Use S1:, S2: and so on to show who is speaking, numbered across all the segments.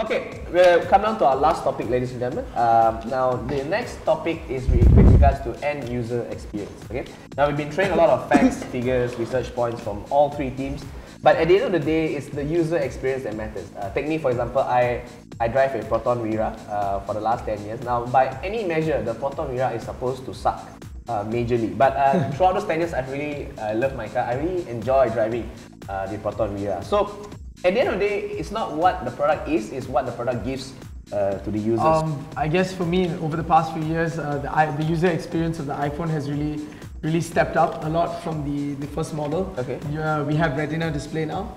S1: Okay, we'll come down to our last topic, ladies and gentlemen. Now, the next topic is with regards to end user experience. Okay. Now, we've been training a lot of facts, figures, research points from all three teams. But at the end of the day, it's the user experience that matters. Take me, for example, I drive a Proton Wira for the last 10 years. Now, by any measure, the Proton Wira is supposed to suck majorly. But throughout those 10 years, I've really loved my car. I really enjoy driving the Proton Wira. So, at the end of the day, it's not what the product is, it's what the product gives to the users.
S2: I guess for me, over the past few years, the user experience of the iPhone has really stepped up a lot from the first model.
S1: Okay.
S2: We have Retina display now,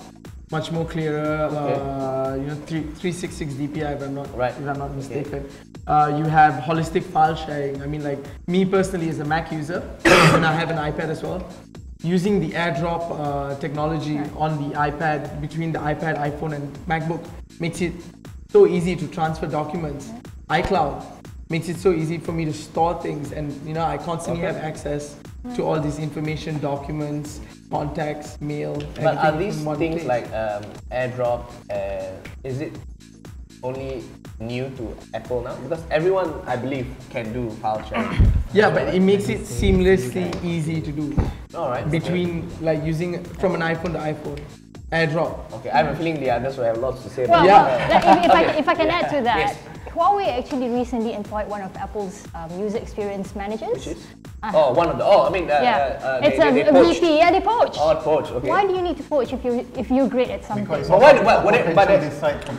S2: much more clearer. Okay. 366 DPI if I'm not mistaken. Okay. You have holistic file sharing. I mean, like me personally as a Mac user, and I have an iPad as well. Using the AirDrop technology on the iPad, between the iPad, iPhone and MacBook, makes it so easy to transfer documents. iCloud makes it so easy for me to store things, and I constantly have access to all these information, documents, contacts, mail.
S1: But are these things like AirDrop, is it only new to Apple now? Because everyone, I believe, can do file sharing.
S2: Yeah, but it makes it seamlessly easy to do.
S1: Alright.
S2: Between like using from an iPhone to iPhone. AirDrop.
S1: Okay, I have a feeling the others will have lots to say
S3: Well,
S1: about
S3: if I can add to that,
S1: yes.
S3: Huawei actually recently employed one of Apple's user experience managers.
S1: Which is? One of the. Oh, I mean,
S3: it's
S1: they
S3: a
S1: poached.
S3: VP. Yeah, they poach.
S1: Oh, poach. Okay.
S3: Why do you need to poach if you're great at something?
S1: But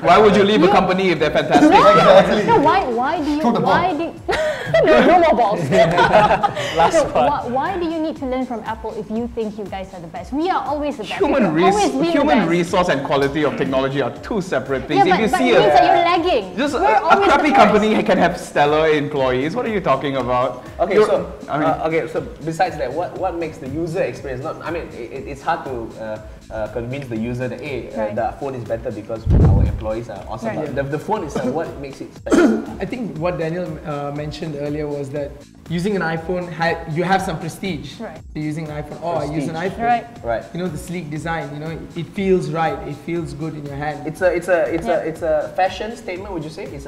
S1: why would you leave a company if they're fantastic?
S3: No, why do you no more balls. Why do you need to learn from Apple if you think you guys are the best? We are always the best.
S4: Human resource and quality of technology are two separate things.
S3: Yeah,
S4: if
S3: but
S4: you
S3: it means that you're lagging.
S4: Just a crappy company can have stellar employees. What are you talking about?
S1: Okay, so besides that, what makes the user experience not? I mean, it's hard to convince the user that the phone is better because our employees are awesome.
S3: Right.
S1: But the phone itself, what makes it special?
S2: I think what Daniel mentioned earlier was that using an iPhone, you have some prestige.
S3: Right.
S2: So using an iPhone, I use an iPhone.
S3: Right.
S2: The sleek design. It feels right. It feels good in your hand.
S1: It's a fashion statement. Would you say? It's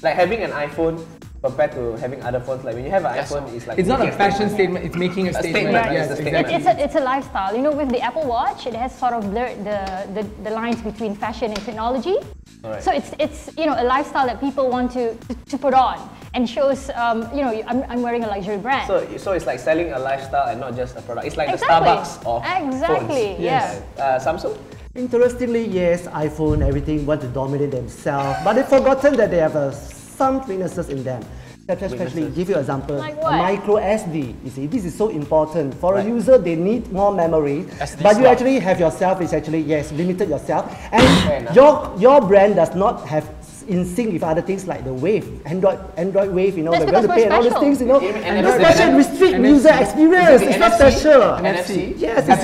S1: like having an iPhone compared to having other phones. Like when you have an iPhone, it's like
S2: it's not a fashion statement. It's making a statement.
S1: Right.
S2: Yes, exactly.
S3: It's a lifestyle. With the Apple Watch, it has sort of blurred the lines between fashion and technology.
S1: Right.
S3: So it's a lifestyle that people want to put on and shows I'm wearing a luxury brand.
S1: So it's like selling a lifestyle and not just a product. It's like the
S3: Exactly.
S1: Starbucks of
S3: Exactly.
S1: phones.
S3: Yes.
S1: Samsung.
S5: Interestingly, yes, iPhone, everything want to dominate themselves, but they've forgotten that they have some weaknesses in them. Especially, give you an example,
S3: Like
S5: a
S3: what?
S5: micro SD. You see, this is so important. For a user, they need more memory, but you
S4: slot.
S5: actually have yourself, is actually, yes, limited yourself. And your brand does not have in sync with other things like the Wave, Android Wave,
S3: That's
S5: they're going to
S3: because
S5: pay
S3: we're
S5: all these
S3: special.
S5: things,
S1: And
S5: It's special, restrict
S2: NFC.
S5: user experience, it's not special.
S1: NFC?
S5: Yes, it's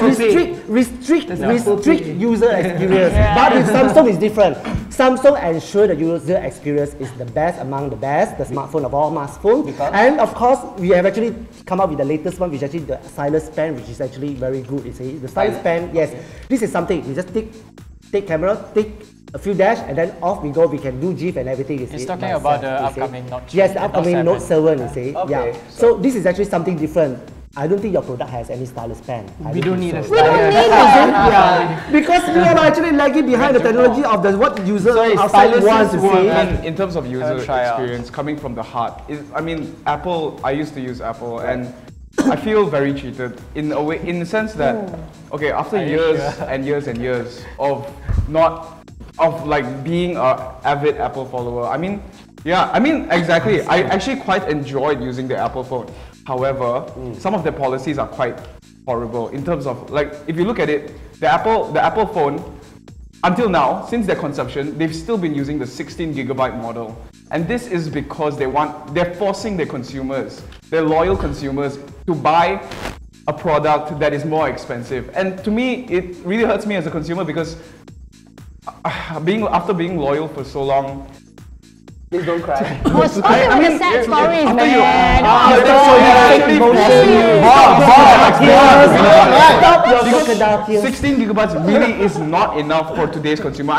S5: restrict user experience. But with Samsung, it's different. Samsung ensure the user experience is the best among the best, the smartphone of all smartphones. And of course, we have actually come up with the latest one, which is actually the stylus pen, which is actually very good. You see, the stylus pen, yes, this is something you just take camera, take a few dash, and then off we go. We can do GIF and everything.
S6: It's talking about the upcoming Note.
S5: Yes, the upcoming Note 7. You see,
S1: Okay,
S5: So this is actually something different. I don't think your product has any stylus pen.
S2: We don't need a
S3: We don't need it.
S5: Yeah, because we are actually lagging behind the technology of what user outside wants to see.
S4: And in terms of user experience, coming from the heart, Apple. I used to use Apple, and I feel very cheated in a way, in the sense that, after years and years and years of being an avid Apple follower. Exactly. I actually quite enjoyed using the Apple phone. However, some of the policies are quite horrible in terms of, if you look at it, the Apple phone, until now, since their conception, they've still been using the 16GB model. And this is because they're forcing their consumers, their loyal consumers, to buy a product that is more expensive. And to me, it really hurts me as a consumer because after being loyal for so long,
S1: please don't cry.
S3: Sad stories, man.
S5: Stop your
S4: 16 gigabytes really is not enough for today's consumer.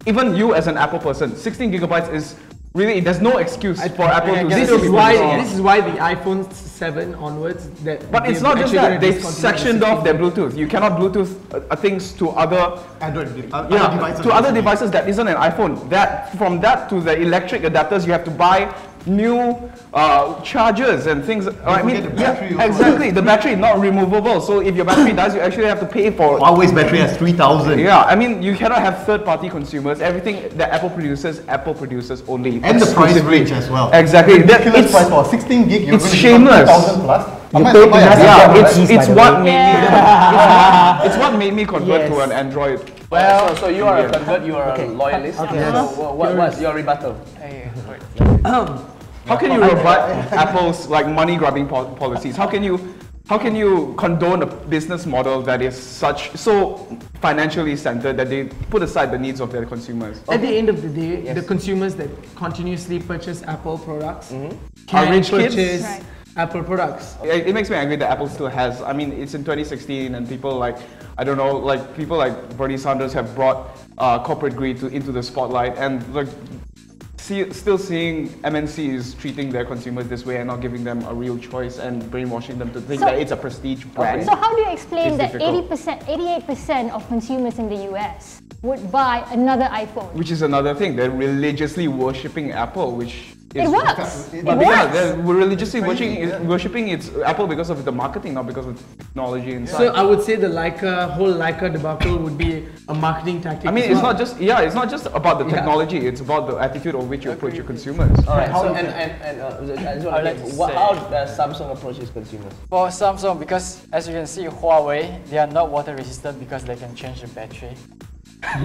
S4: even you as an Apple person, 16 gigabytes is really, there's no excuse for Apple to
S2: This
S4: still be
S2: is why the iPhone 7 onwards
S4: But it's not just that, they've sectioned off their Bluetooth. You cannot Bluetooth things to other
S7: devices.
S4: To other devices that isn't an iPhone. From that to the electric adapters, you have to buy new chargers and things. I mean, exactly. The battery not removable. So if your battery dies, you actually have to pay for.
S7: Huawei's battery has 3,000.
S4: Yeah, I mean, you cannot have third-party consumers. Everything that Apple produces only.
S7: And the price range as well.
S4: Exactly.
S7: Ridiculous price for 16 gig. You're
S4: It's shameless.
S7: 2,000 plus.
S4: It's what made me. It's what made me convert to an Android.
S1: Well, so you are a convert. You are a loyalist. Okay. So what's your rebuttal?
S4: How can you rebut Apple's like money grabbing policies? How can you condone a business model that is so financially centered that they put aside the needs of their consumers?
S2: At the end of the day, the consumers that continuously purchase Apple products
S4: Are rich
S2: purchase
S4: kids?
S2: Apple products.
S4: It makes me angry that Apple still has. I mean, it's in 2016, and people like, I don't know, like people like Bernie Sanders have brought corporate greed into the spotlight, and like still seeing MNCs treating their consumers this way and not giving them a real choice and brainwashing them to think that it's a prestige brand.
S3: So how do you explain that
S4: difficult.
S3: 88% of consumers in the US would buy another iPhone?
S4: Which is another thing. They're religiously worshipping Apple, which is...
S3: It works. It
S4: Yeah,
S3: works.
S4: they're religiously worshipping its Apple because of the marketing, not because of the technology inside.
S2: So I would say the whole Leica debacle would be a marketing tactic.
S4: I mean,
S2: as
S4: it's
S2: well.
S4: it's not just about the technology. It's about the attitude of which you approach your consumers.
S1: All right. So how does Samsung approach its consumers?
S6: For Samsung, because as you can see, Huawei, they are not water resistant because they can change the battery.
S1: Back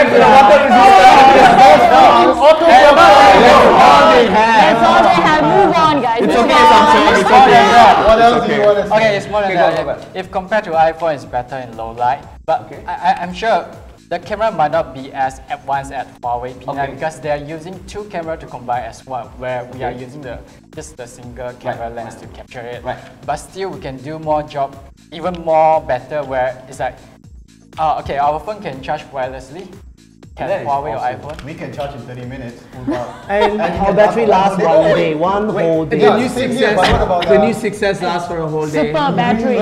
S1: to the water
S3: That's all they have. Move on, guys.
S4: It's
S3: Move
S4: okay,
S3: on.
S4: Samsung. It's okay.
S7: What else do you want to say?
S6: Okay, it's more than
S1: Okay,
S6: that.
S1: go back.
S6: If compared to iPhone, it's better in low light. But I'm sure the camera might not be as advanced as Huawei P9 because they are using two cameras to combine as one, where we are using just the single camera lens to capture it.
S1: Right.
S6: But still, we can do more job, even more better, where it's like, okay, our phone can charge wirelessly. Can Huawei or iPhone?
S7: We can charge in 30 minutes.
S5: And our battery lasts one whole day.
S2: The new 6S lasts for a whole day.
S3: Super battery.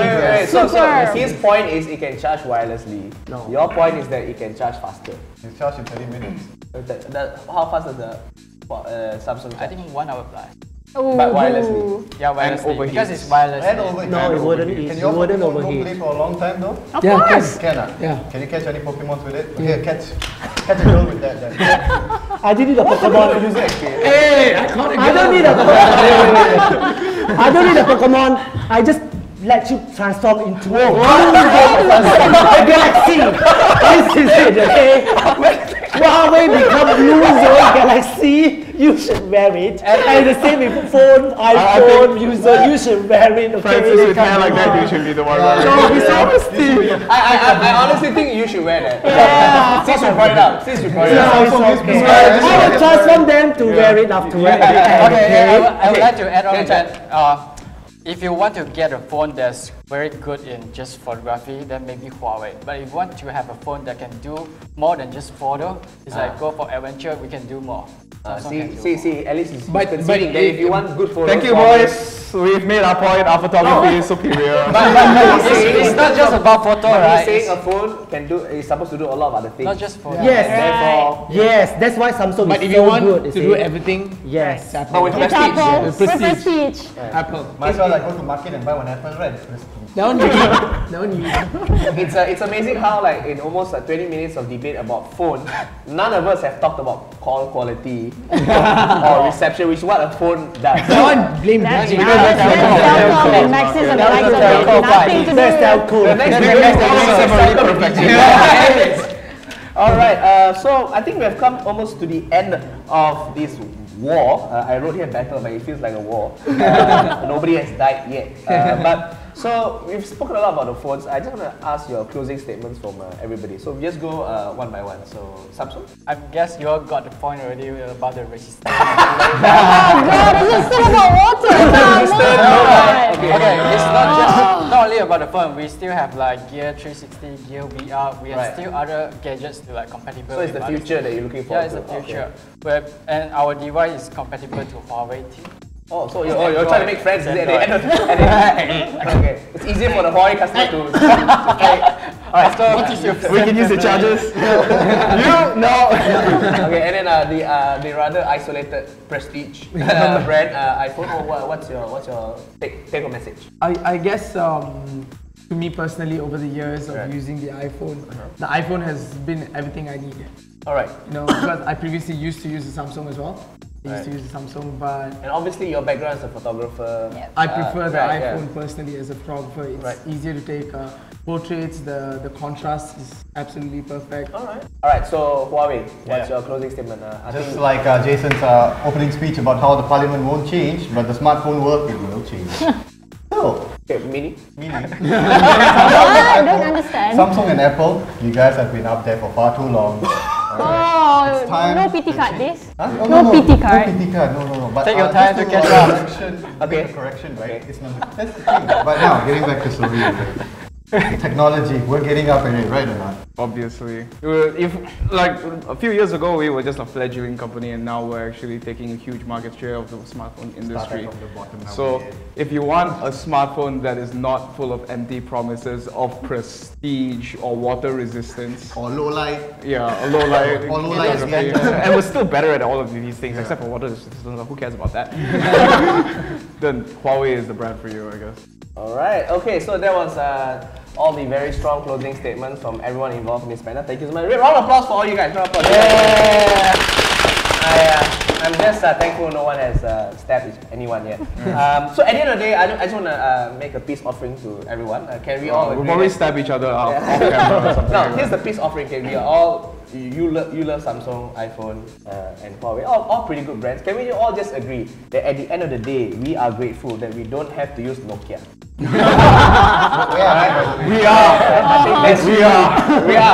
S1: So
S3: Super.
S1: his point is it can charge wirelessly.
S5: No.
S1: Your point is that it can charge faster.
S7: It's charged in 30 minutes.
S1: How fast does the Samsung
S6: I
S1: charge?
S6: think 1 hour plus.
S3: Ooh.
S1: But wirelessly.
S6: Yeah, wirelessly.
S4: overheats.
S6: Because it's wireless.
S7: And overheat.
S5: No, it wouldn't.
S7: Can
S5: It
S7: your
S5: wouldn't
S7: Pokemon go
S5: overheat.
S7: play for a long time though?
S3: Of
S2: Yeah,
S3: course.
S7: Can
S2: Yeah.
S7: Can you catch any Pokemon with it? Okay, catch a girl with that.
S5: I didn't need a Pokemon.
S2: Hey, I can't
S5: I don't need a Pokemon. I don't need a Pokemon. I just let you transform into a galaxy. This is it, okay? Huawei become Blue Zone Galaxy. You should wear it. And the same with phone, iPhone user. You should wear it, okay?
S4: Francis, with hair like that, you should be the one.
S5: No, it's honesty.
S1: I honestly think you should wear that.
S5: Yeah.
S1: Since you brought it up. Since you brought it
S5: No,
S1: up.
S5: it's okay. I will transform them to wear it afterwards.
S6: I would like to add on that. If you want to get a phone that's very good in just photography, then maybe Huawei. But if you want to have a phone that can do more than just photo, it's like go for adventure, we can do more.
S1: See, at least it's
S2: But
S1: conceding that if you want good photos.
S4: Thank you, boys. We've made our point. Our photography is superior.
S6: It's not just about photo,
S1: But
S6: right?
S1: he's saying a phone is supposed to do a lot of other things.
S6: Not just photo.
S5: Yes.
S1: Therefore,
S5: Yes, that's why Samsung
S2: But
S5: is
S2: if you
S5: so
S2: want
S5: good.
S2: to
S5: you
S2: do
S5: see.
S2: everything,
S5: Yes.
S2: it's Apple.
S1: but with
S3: It's
S1: prestige.
S3: Apple.
S2: Yes.
S3: With prestige.
S2: Apple.
S7: Might as well like go to market and buy one Apple, right?
S2: No need.
S1: It's amazing how like in almost 20 minutes of debate about phone, none of us have talked about call quality or reception, which is what a phone does.
S2: No one blame
S3: That's
S2: Digi.
S3: Telcom and Maxis and the likes of it. Nothing to do
S5: That's
S3: with
S5: telco.
S1: The next debate is all right, so I think we have come almost to the end of this war. I wrote here battle, but it feels like a war. Nobody has died yet. But so we've spoken a lot about the phones. I just want to ask your closing statements from everybody. So we just go one by one. So Samsung.
S6: I guess you all got the point already about the resistance.
S3: Oh God, this is still about water. Come on.
S6: Okay, it's not just not only about the phone. We still have like Gear 360, Gear VR. We have still other gadgets to like compatible.
S1: So it's the future that you're looking for.
S6: Yeah, it's the future. And our device is compatible to Huawei too.
S1: Oh, so you're trying to make friends at the end of the Okay. It's easier for the Huawei customer to Alright,
S4: we can use the chargers.
S1: Okay, and then the rather isolated prestige brand iPhone. What's your take on message?
S2: I guess to me personally, over the years of using the iPhone has been everything I needed.
S1: Alright.
S2: You know, because I previously used to use the Samsung as well. I used to use the Samsung, but...
S1: And obviously your background as a photographer.
S2: I prefer the iPhone personally as a photographer. It's easier to take portraits, the contrast is absolutely perfect.
S1: Alright, so Huawei, what's your closing statement?
S7: Just like Jason's opening speech about how the parliament won't change, but the smartphone world, it will change. So,
S1: okay, Mini.
S3: I don't understand.
S7: Samsung and Apple, you guys have been up there for far too long.
S3: Oh, no PT card this? No PT card.
S7: No PT card, no. But
S6: take your time to catch up.
S7: Make a correction, right? It's not, that's the thing. But now, getting back to Slovenia. Technology, we're getting up in it, right or not?
S4: Obviously. If like a few years ago we were just a fledgling company, and now we're actually taking a huge market share of the smartphone industry. So if you want a smartphone that is not full of empty promises of prestige or water resistance
S7: or low light.
S4: Yeah, or low light.
S7: Or low light is better.
S4: And we're still better at all of these things except for water resistance. Who cares about that? Then Huawei is the brand for you, I guess.
S1: Alright, okay, so that was all the very strong closing statements from everyone involved in this panel. Thank you so much. Round of applause for all you guys. Round of applause. Yeah. I'm just thankful no one has stabbed anyone yet. So at the end of the day, I just want to make a peace offering to everyone. Can we all agree?
S4: We'll probably stab each other off camera or something.
S1: No, here's the peace offering. Can we all, you love Samsung, iPhone, and Huawei, all pretty good brands. Can we all just agree that at the end of the day, we are grateful that we don't have to use Nokia?
S4: We are,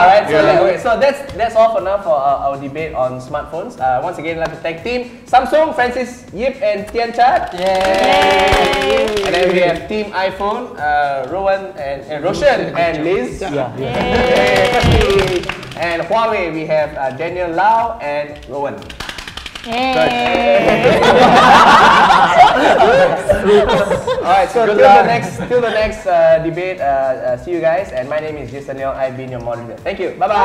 S1: right? So that's all for now for our debate on smartphones. Once again, I'd like to thank Team Samsung, Francis, Yip, and Tian Chat.
S3: Yay!
S1: And then we have Team iPhone, Rowan and Roshan and Liz. And Huawei, we have Daniel Lau and Rowan. Alright, so till the next debate, see you guys. And my name is Jason Leong. I've been your moderator. Thank you. Bye-bye.